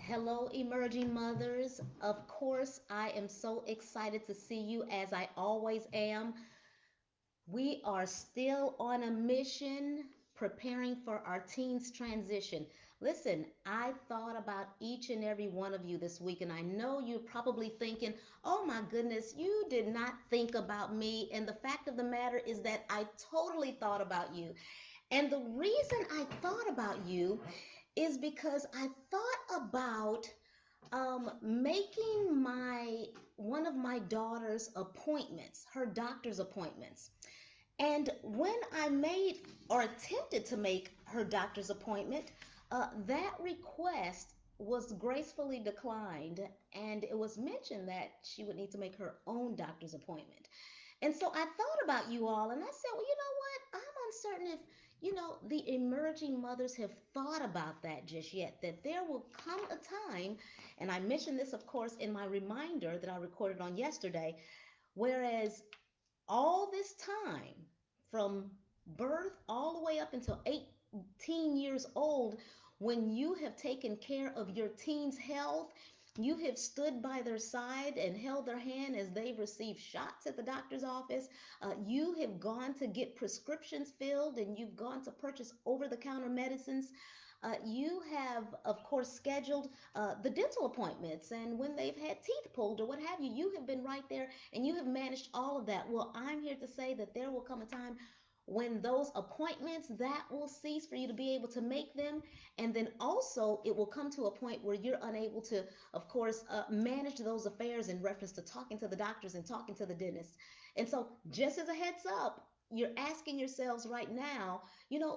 Hello, emerging mothers. Of course, I am so excited to see you as I always am. We are still on a mission preparing for our teens transition. Listen, I thought about each and every one of you this week, and I know you're probably thinking, oh my goodness, you did not think about me. And the fact of the matter is that I totally thought about you. And the reason I thought about you is because I thought about making my one of my daughter's appointments, her doctor's appointments. And when I made or attempted to make her doctor's appointment, that request was gracefully declined, and it was mentioned that she would need to make her own doctor's appointment. And so I thought about you all, and I said, well, you know what? I'm uncertain if, the emerging mothers have thought about that just yet, that there will come a time, and I mentioned this, of course, in my reminder that I recorded on yesterday, whereas all this time from birth all the way up until 18 years old, when you have taken care of your teen's health, you have stood by their side and held their hand as they receive shots at the doctor's office. You have gone to get prescriptions filled, and you've gone to purchase over the counter medicines. You have, of course, scheduled the dental appointments, and when they've had teeth pulled or what have you, you have been right there and you have managed all of that. Well, I'm here to say that there will come a time when those appointments that will cease for you to be able to make them, and then also it will come to a point where you're unable to, of course, manage those affairs in reference to talking to the doctors and talking to the dentist. And so, just as a heads up, you're asking yourselves right now,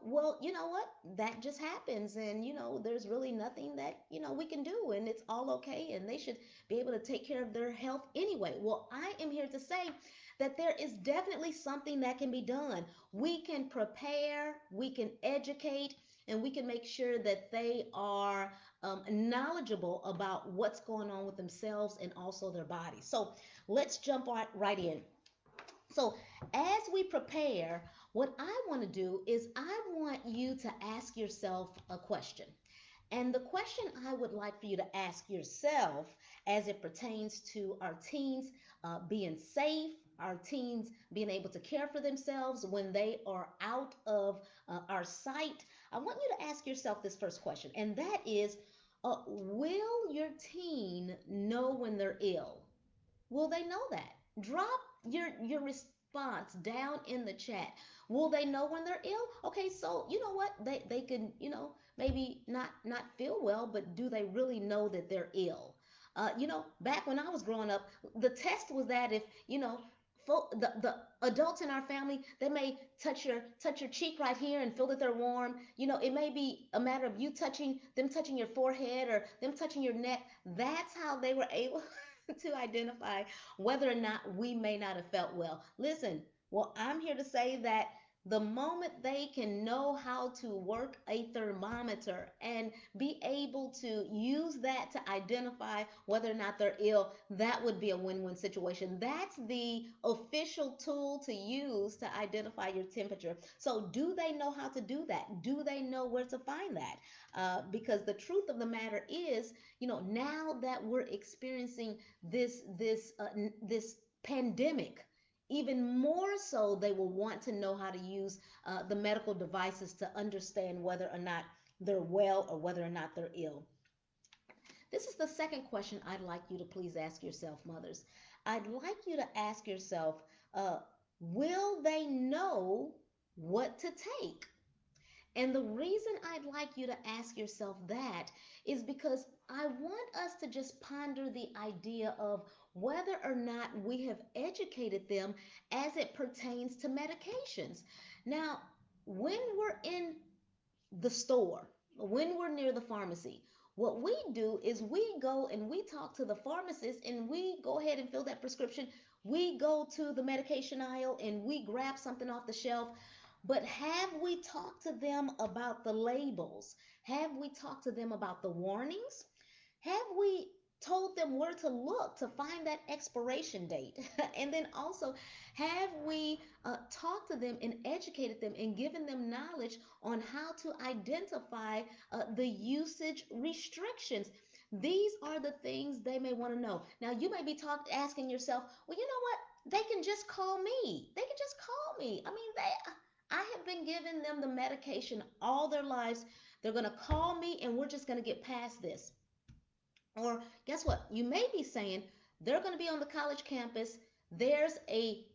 well, you know what, that just happens, and there's really nothing that we can do, and it's all okay, and they should be able to take care of their health anyway. Well, I am here to say that there is definitely something that can be done. We can prepare, we can educate, and we can make sure that they are knowledgeable about what's going on with themselves and also their bodies. So let's jump right in. So, as we prepare, what I want to do is I want you to ask yourself a question. And the question I would like for you to ask yourself as it pertains to our teens being safe, our teens being able to care for themselves when they are out of our sight, I want you to ask yourself this first question, and that is, will your teen know when they're ill? Will they know that? Drop your response down in the chat. Will they know when they're ill? Okay, so you know what? They can, maybe not feel well, but do they really know that they're ill? Back when I was growing up, the test was that if, the adults in our family, they may touch your cheek right here and feel that they're warm. It may be a matter of you touching them, touching your forehead, or them touching your neck. That's how they were able to identify whether or not we may not have felt well. Listen, well, I'm here to say that the moment they can know how to work a thermometer and be able to use that to identify whether or not they're ill, that would be a win-win situation. That's the official tool to use to identify your temperature. So, do they know how to do that? Do they know where to find that? Because the truth of the matter is, now that we're experiencing this pandemic, even more so they will want to know how to use the medical devices to understand whether or not they're well or whether or not they're ill. This is the second question I'd like you to please ask yourself, mothers. I'd like you to ask yourself, uh, will they know what to take? And the reason I'd like you to ask yourself that is because I want us to just ponder the idea of whether or not we have educated them as it pertains to medications. Now, when we're in the store, when we're near the pharmacy, what we do is we go and we talk to the pharmacist and we go ahead and fill that prescription. We go to the medication aisle and we grab something off the shelf. But have we talked to them about the labels? Have we talked to them about the warnings? Have we told them where to look to find that expiration date? And then also, have we talked to them and educated them and given them knowledge on how to identify the usage restrictions? These are the things they may want to know. Now, you may be asking yourself, well, you know what? They can just call me. They can just call me. I mean, I have been giving them the medication all their lives. They're going to call me and we're just going to get past this. Or guess what? You may be saying they're going to be on the college campus. There's a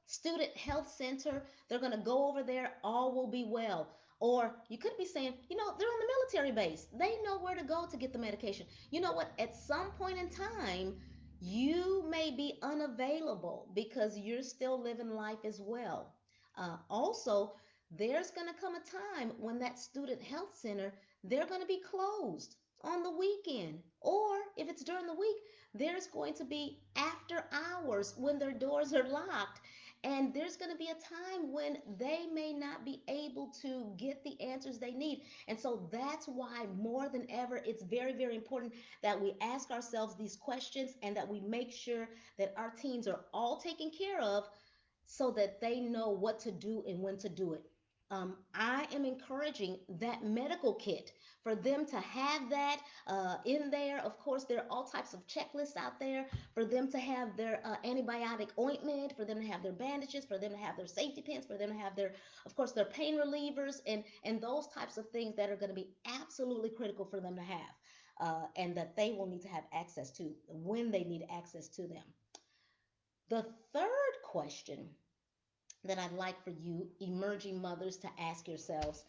student health center. They're going to go over there. All will be well. Or you could be saying, they're on the military base. They know where to go to get the medication. You know what? At some point in time, you may be unavailable because you're still living life as well. Also, there's going to come a time when that student health center, they're going to be closed on the weekend, or if it's during the week, there's going to be after hours when their doors are locked, and there's going to be a time when they may not be able to get the answers they need. And so that's why more than ever it's very, very important that we ask ourselves these questions and that we make sure that our teens are all taken care of so that they know what to do and when to do it. I am encouraging that medical kit for them to have that in there. Of course, there are all types of checklists out there for them to have their antibiotic ointment, for them to have their bandages, for them to have their safety pins, for them to have their, of course, their pain relievers, and those types of things that are going to be absolutely critical for them to have, and that they will need to have access to when they need access to them. The third question that I'd like for you, emerging mothers, to ask yourselves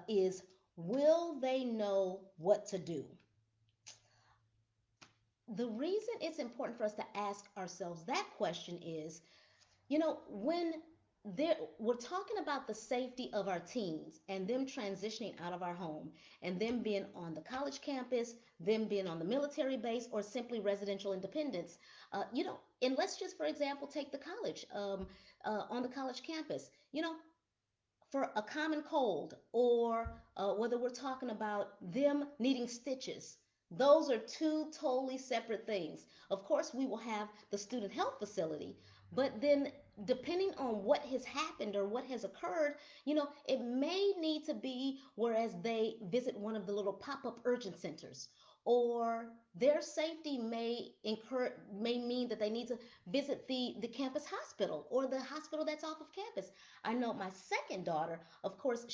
is, will they know what to do? The reason it's important for us to ask ourselves that question is, when we're talking about the safety of our teens and them transitioning out of our home and them being on the college campus, them being on the military base, or simply residential independence. And let's just, for example, take the college, on the college campus. For a common cold, or whether we're talking about them needing stitches. Those are two totally separate things. Of course, we will have the student health facility, but then depending on what has happened or what has occurred, it may need to be whereas they visit one of the little pop-up urgent centers, or their safety may mean that they need to visit the campus hospital or the hospital that's off of campus. I know my second daughter, of course,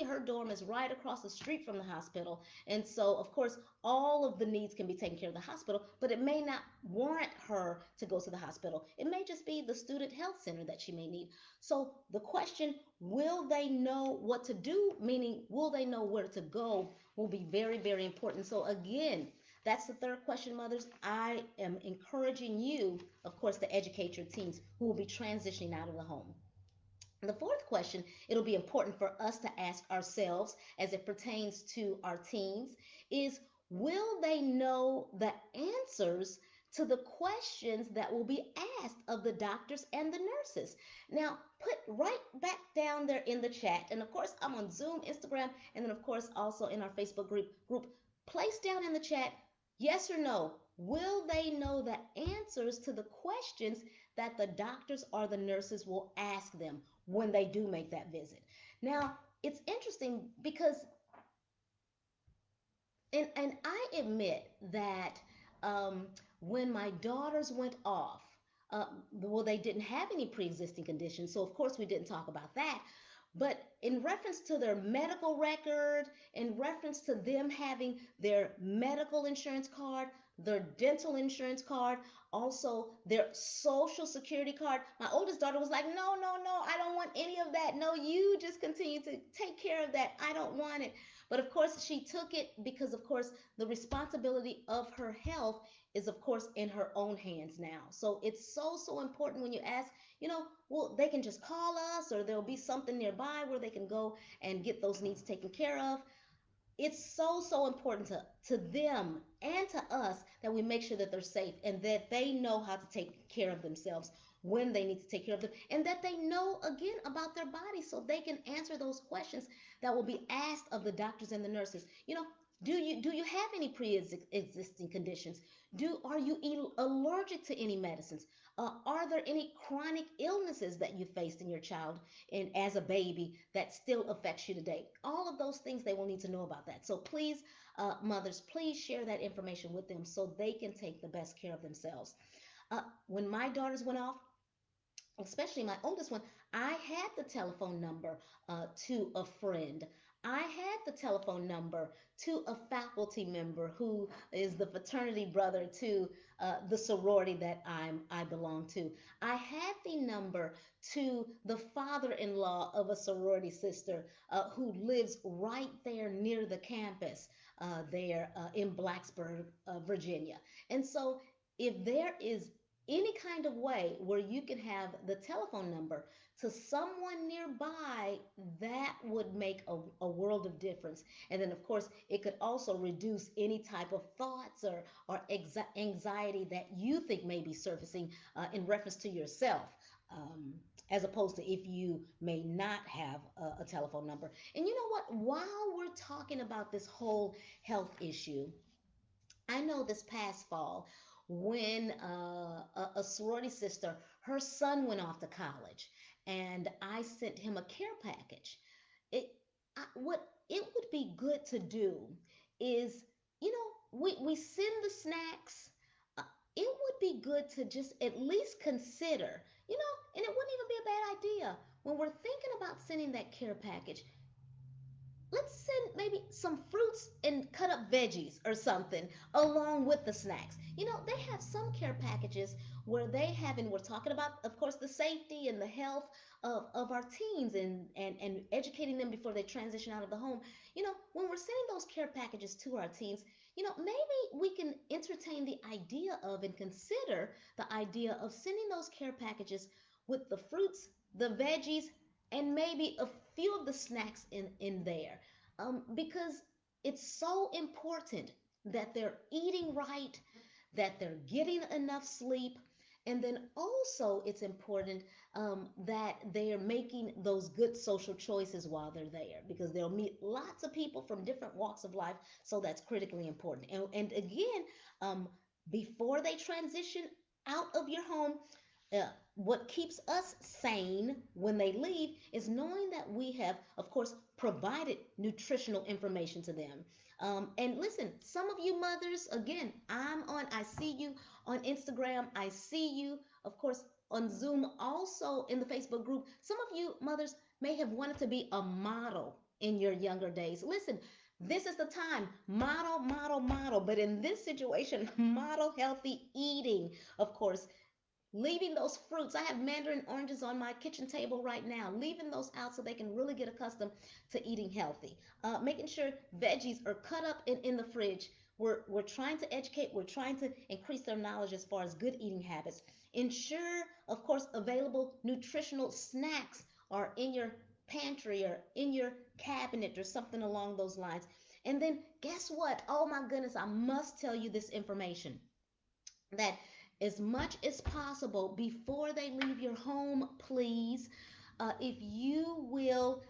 her dorm is right across the street from the hospital. And so, of course, all of the needs can be taken care of at the hospital, but it may not warrant her to go to the hospital. It may just be the student health center that she may need. So the question, will they know what to do, meaning will they know where to go, will be very, very important. So again, that's the third question, mothers. I am encouraging you, of course, to educate your teens who will be transitioning out of the home. The fourth question, it'll be important for us to ask ourselves as it pertains to our teens, is, will they know the answers to the questions that will be asked of the doctors and the nurses? Now, put right back down there in the chat. And of course, I'm on Zoom, Instagram, and then of course also in our Facebook group. Place down in the chat, yes or no. Will they know the answers to the questions that the doctors or the nurses will ask them when they do make that visit? Now, it's interesting because, and I admit that when my daughters went off, well, they didn't have any pre-existing conditions, so of course we didn't talk about that. But in reference to their medical record, in reference to them having their medical insurance card, their dental insurance card, also their social security card, my oldest daughter was like, no, no, no, I don't want any of that. No, you just continue to take care of that. I don't want it. But of course, she took it because, of course, the responsibility of her health is, of course, in her own hands now. So it's so, so important when you ask, well, they can just call us, or there'll be something nearby where they can go and get those needs taken care of. It's so, so important to them and to us that we make sure that they're safe and that they know how to take care of themselves when they need to take care of them, and that they know again about their bodies so they can answer those questions that will be asked of the doctors and the nurses. Do you have any pre-existing conditions? Are you allergic to any medicines? Are there any chronic illnesses that you faced in your child and as a baby that still affects you today? All of those things they will need to know about that. So please, mothers, please share that information with them so they can take the best care of themselves. When my daughters went off, especially my oldest one, I had the telephone number to a friend. I had the telephone number to a faculty member who is the fraternity brother to the sorority that I belong to. I had the number to the father-in-law of a sorority sister who lives right there near the campus there in Blacksburg, Virginia. And so if there is any kind of way where you can have the telephone number to someone nearby, that would make a world of difference. And then, of course, it could also reduce any type of thoughts or anxiety that you think may be surfacing in reference to yourself. As opposed to if you may not have a telephone number. And you know what? While we're talking about this whole health issue, I know this past fall when a sorority sister, her son went off to college, and I sent him a care package. It what it would be good to do is, we send the snacks. Uh, it would be good to just at least consider, and it wouldn't even be a bad idea when we're thinking about sending that care package. Let's send maybe some fruits and cut up veggies or something along with the snacks. They have some care packages where they have, and we're talking about, of course, the safety and the health of our teens and educating them before they transition out of the home. When we're sending those care packages to our teens, maybe we can entertain the idea of and consider the idea of sending those care packages with the fruits, the veggies, and maybe a few of the snacks in there, because it's so important that they're eating right, that they're getting enough sleep, and then also it's important that they are making those good social choices while they're there, because they'll meet lots of people from different walks of life. So that's critically important. And again, before they transition out of your home, what keeps us sane when they leave is knowing that we have, of course, provided nutritional information to them. And listen, some of you mothers, again, I see you on Instagram, I see you, of course, on Zoom, also in the Facebook group. Some of you mothers may have wanted to be a model in your younger days. Listen, this is the time. Model, model, model. But in this situation, model healthy eating, of course, leaving those fruits. I have mandarin oranges on my kitchen table right now, leaving those out so they can really get accustomed to eating healthy. Making sure veggies are cut up in the fridge. We're trying to educate, we're trying to increase their knowledge as far as good eating habits. Ensure, of course, available nutritional snacks are in your pantry or in your cabinet or something along those lines. And then guess what? Oh my goodness, I must tell you this information, that as much as possible before they leave your home, please, if you will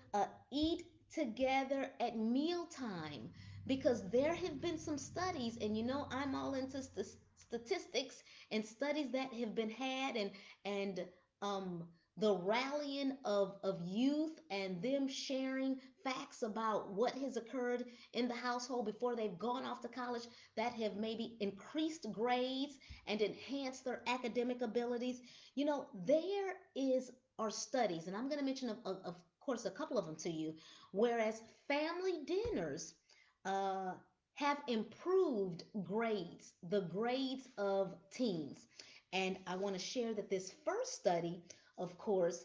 eat together at mealtime, because there have been some studies, and I'm all into statistics and studies that have been had, and the rallying of youth and them sharing facts about what has occurred in the household before they've gone off to college, that have maybe increased grades and enhanced their academic abilities. There are studies, and I'm going to mention, of course, a couple of them to you, whereas family dinners uh, have improved grades, the grades of teens. And I want to share that this first study, of course,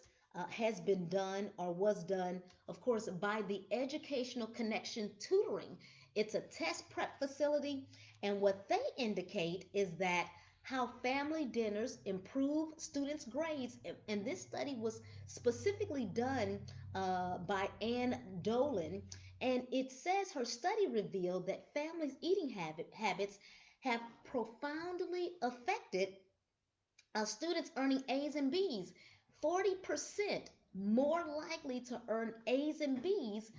has been done or was done, of course, by the Educational Connection Tutoring. It's a test prep facility, and what they indicate is that how family dinners improve students' grades. And this study was specifically done by Ann Dolan, and it says her study revealed that families' eating habits have profoundly affected students earning A's and B's. 40% more likely to earn A's and B's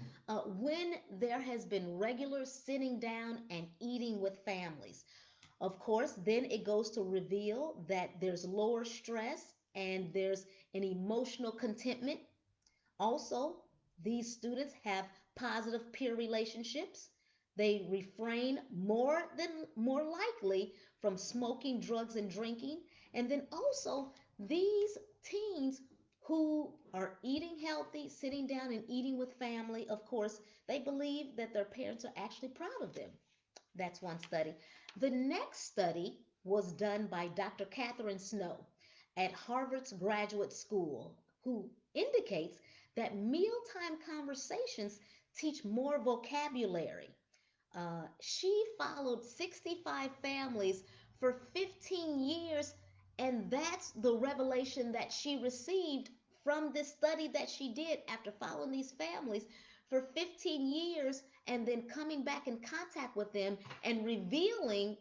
when there has been regular sitting down and eating with families. Of course, then it goes to reveal that there's lower stress and there's an emotional contentment. Also, these students have positive peer relationships. They refrain more likely from smoking, drugs, and drinking. And then also, these teens who are eating healthy, sitting down and eating with family, of course, they believe that their parents are actually proud of them. That's one study. The next study was done by Dr. Catherine Snow at Harvard's Graduate School, who indicates that mealtime conversations teach more vocabulary. She followed 65 families for 15 years, and that's the revelation that she received from this study that she did after following these families for 15 years and then coming back in contact with them and revealing,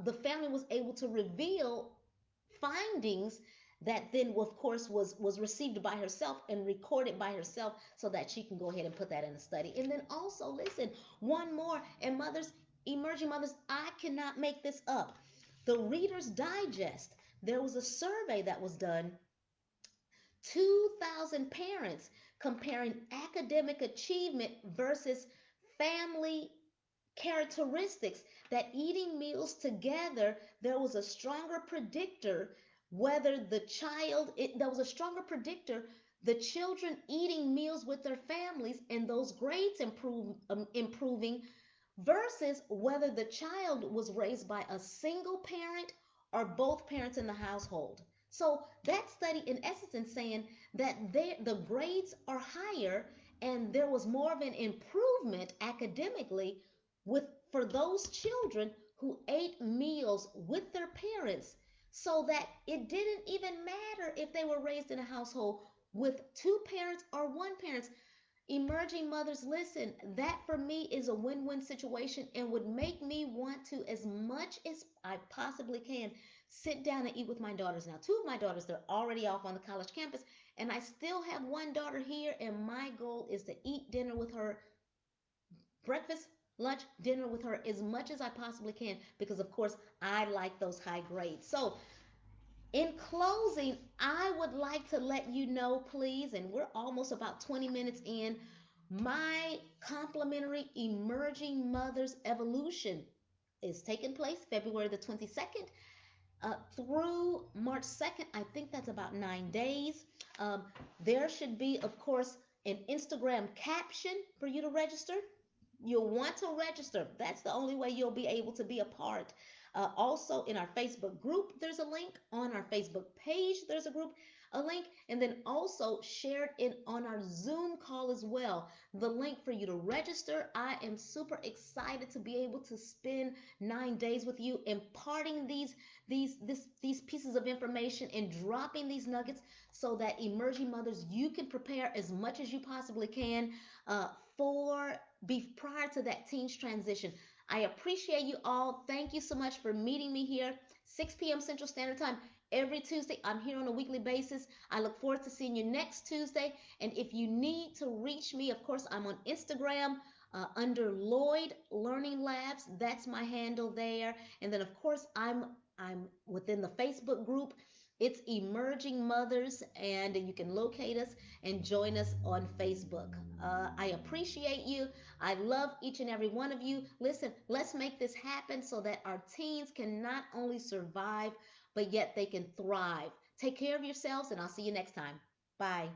the family was able to reveal findings that then of course was received by herself and recorded by herself so that she can go ahead and put that in a study. And then also listen, one more, and mothers, emerging mothers, I cannot make this up. The Reader's Digest, there was a survey that was done, 2,000 parents comparing academic achievement versus family characteristics, that eating meals together, there was a stronger predictor whether the child it, there was a stronger predictor, the children eating meals with their families and those grades improving versus whether the child was raised by a single parent or both parents in the household. So that study in essence is saying that the grades are higher and there was more of an improvement academically with for those children who ate meals with their parents, so that it didn't even matter if they were raised in a household with two parents or one parent. Emerging mothers, listen, that for me is a win-win situation and would make me want to, as much as I possibly can, sit down and eat with my daughters. Now, two of my daughters, they're already off on the college campus, and I still have one daughter here, and my goal is to eat dinner with her, breakfast, lunch, dinner with her as much as I possibly can, because of course I like those high grades. So in closing, I would like to let you know, please, and we're almost about 20 minutes in, my complimentary Emerging Mothers Evolution is taking place February the 22nd through March 2nd. I think that's about 9 days. Um, there should be, of course, an Instagram caption for you to register. You'll want to register. That's the only way you'll be able to be a part. Also, in our Facebook group, there's a link. On our Facebook page, there's a link, and then also shared in on our Zoom call as well. The link for you to register. I am super excited to be able to spend 9 days with you, imparting these pieces of information and dropping these nuggets so that emerging mothers, you can prepare as much as you possibly can for be prior to that teens transition. I appreciate you all. Thank you so much for meeting me here, 6 p.m. Central Standard Time every Tuesday. I'm here on a weekly basis. I look forward to seeing you next Tuesday. And if you need to reach me, of course, I'm on Instagram under Lloyd Learning Labs. That's my handle there. And then, of course, I'm within the Facebook group. It's Emerging Mothers, and you can locate us and join us on Facebook. I appreciate you. I love each and every one of you. Listen, let's make this happen so that our teens can not only survive, but yet they can thrive. Take care of yourselves, and I'll see you next time. Bye.